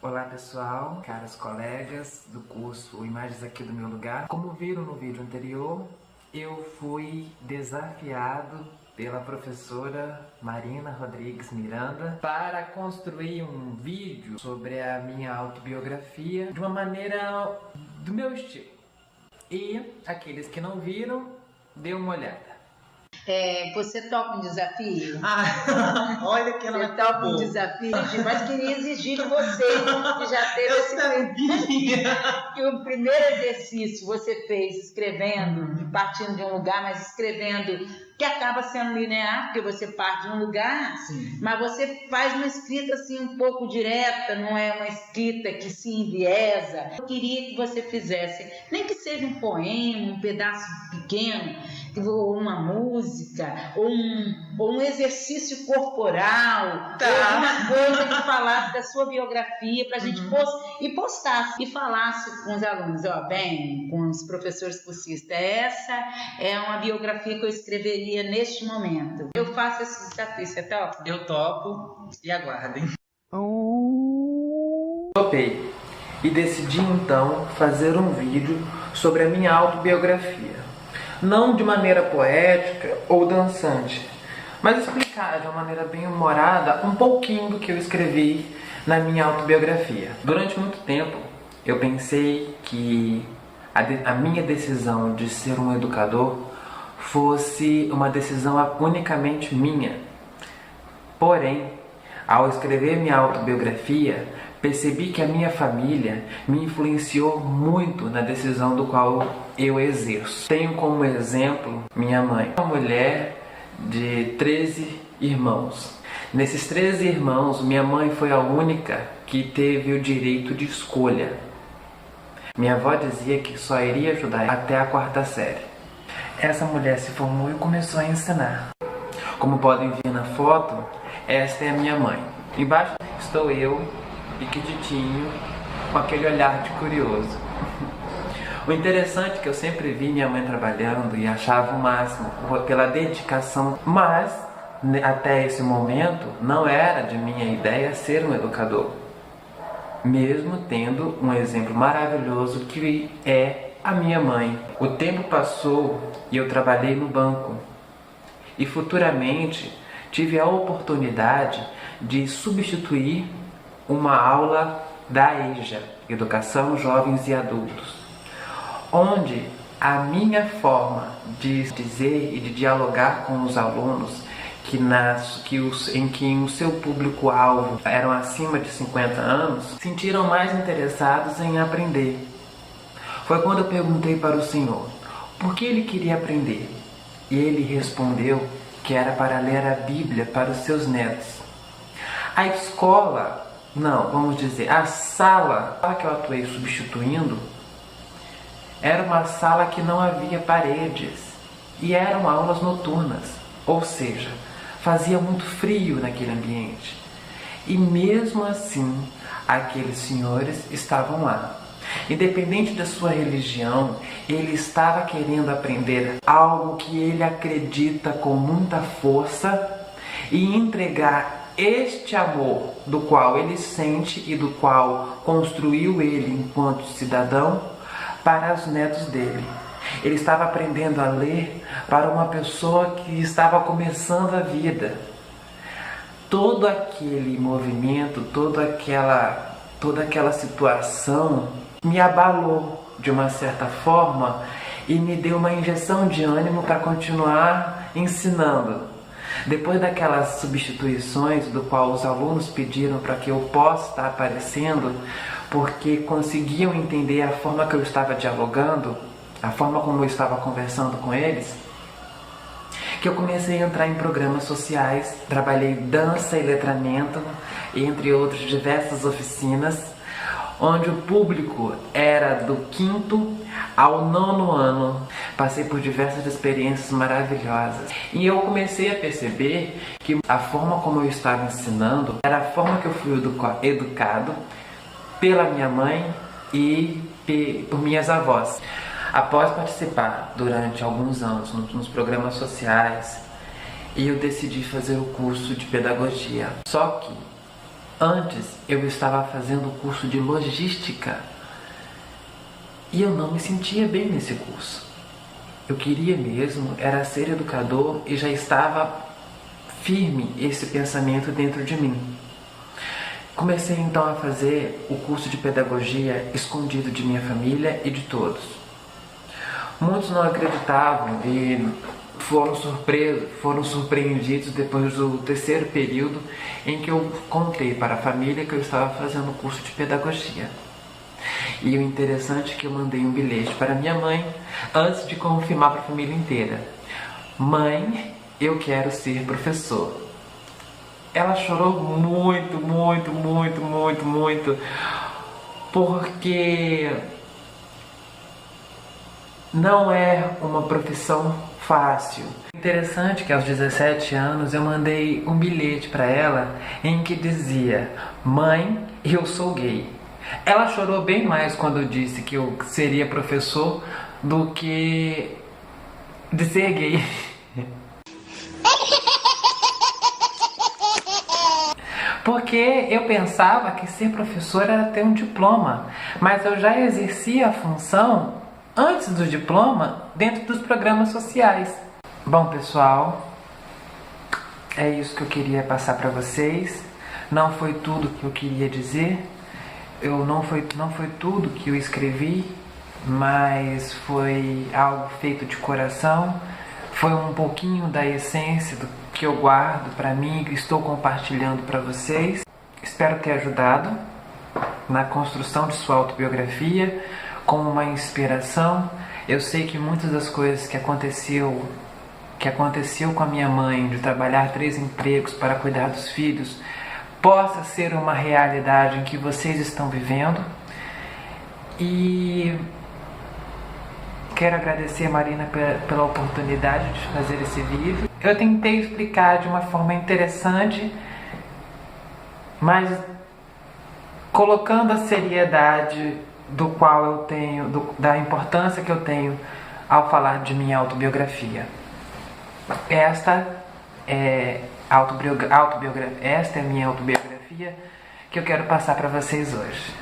Olá pessoal, caros colegas do curso Imagens Aqui do Meu Lugar. Como viram no vídeo anterior, eu fui desafiado pela professora Marina Rodrigues Miranda para construir um vídeo sobre a minha autobiografia de uma maneira do meu estilo. E aqueles que não viram, dê uma olhada. Você topa um desafio? Olha que ela Você topa um desafio, mas queria exigir de você que já teve que o primeiro exercício você fez escrevendo, partindo de um lugar, mas escrevendo, que acaba sendo linear, porque você parte de um lugar, sim, mas você faz uma escrita assim um pouco direta, não é uma escrita que se enviesa. Eu queria que você fizesse, nem que seja um poema, um pedaço pequeno, ou uma música, ou um exercício corporal, ou alguma coisa que falasse da sua biografia, para a gente postasse e falasse com os alunos, com os professores cursistas, essa é uma biografia que eu escreveria neste momento. Eu faço esse desafio, você topa? Eu topo e aguardem. Topei e decidi então fazer um vídeo sobre a minha autobiografia. Não de maneira poética ou dançante, mas explicar de uma maneira bem humorada um pouquinho do que eu escrevi na minha autobiografia. Durante muito tempo eu pensei que a minha decisão de ser um educador fosse uma decisão unicamente minha. Porém, ao escrever minha autobiografia, percebi que a minha família me influenciou muito na decisão do qual eu exerço. Tenho como exemplo minha mãe, uma mulher de 13 irmãos. Nesses 13 irmãos, minha mãe foi a única que teve o direito de escolha. Minha avó dizia que só iria ajudar até a 4ª série. Essa mulher se formou e começou a ensinar. Como podem ver na foto, esta é a minha mãe. Embaixo estou eu, piquititinho, com aquele olhar de curioso. O interessante é que eu sempre vi minha mãe trabalhando e achava o máximo pela dedicação, mas até esse momento não era de minha ideia ser um educador, mesmo tendo um exemplo maravilhoso que é a minha mãe. O tempo passou e eu trabalhei no banco e futuramente tive a oportunidade de substituir uma aula da EJA, Educação, Jovens e Adultos, onde a minha forma de dizer e de dialogar com os alunos em que o seu público-alvo eram acima de 50 anos, sentiram mais interessados em aprender. Foi quando eu perguntei para o senhor por que ele queria aprender, e ele respondeu que era para ler a Bíblia para os seus netos. A escola, a sala que eu atuei substituindo, era uma sala que não havia paredes e eram aulas noturnas, ou seja, fazia muito frio naquele ambiente. E mesmo assim, aqueles senhores estavam lá. Independente da sua religião, ele estava querendo aprender algo que ele acredita com muita força e entregar este amor do qual ele sente e do qual construiu ele enquanto cidadão para os netos dele. Ele estava aprendendo a ler para uma pessoa que estava começando a vida. Todo aquele movimento, toda aquela situação me abalou de uma certa forma e me deu uma injeção de ânimo para continuar ensinando. Depois daquelas substituições do qual os alunos pediram para que eu possa estar aparecendo, porque conseguiam entender a forma que eu estava dialogando, a forma como eu estava conversando com eles, que eu comecei a entrar em programas sociais, trabalhei dança e letramento, entre outras diversas oficinas, onde o público era do 5º ao 9º ano. Passei por diversas experiências maravilhosas e eu comecei a perceber que a forma como eu estava ensinando era a forma que eu fui educado pela minha mãe e por minhas avós. Após participar durante alguns anos nos programas sociais, eu decidi fazer o curso de pedagogia. Só que Antes eu estava fazendo o curso de logística e eu não me sentia bem nesse curso. Eu queria mesmo era ser educador e já estava firme esse pensamento dentro de mim. Comecei então a fazer o curso de pedagogia escondido de minha família e de todos. Muitos não acreditavam e foram surpreendidos depois do terceiro período em que eu contei para a família que eu estava fazendo o curso de pedagogia. E o interessante é que eu mandei um bilhete para minha mãe antes de confirmar para a família inteira. Mãe, eu quero ser professor. Ela chorou muito, porque não é uma profissão fácil. Interessante que aos 17 anos eu mandei um bilhete para ela em que dizia: mãe, eu sou gay. Ela chorou bem mais quando eu disse que eu seria professor do que de ser gay. Porque eu pensava que ser professor era ter um diploma, mas eu já exercia a função antes do diploma dentro dos programas sociais. Bom, pessoal, é isso que eu queria passar para vocês. Não foi tudo que eu queria dizer, não foi tudo que eu escrevi, mas foi algo feito de coração. Foi um pouquinho da essência do que eu guardo para mim e que estou compartilhando para vocês. Espero ter ajudado na construção de sua autobiografia como uma inspiração. Eu sei que muitas das coisas que aconteceu com a minha mãe, de trabalhar 3 empregos para cuidar dos filhos, possa ser uma realidade em que vocês estão vivendo. E quero agradecer a Marina pela oportunidade de fazer esse vídeo. Eu tentei explicar de uma forma interessante, mas colocando a seriedade da importância que eu tenho ao falar de minha autobiografia. Esta é a minha autobiografia que eu quero passar para vocês hoje.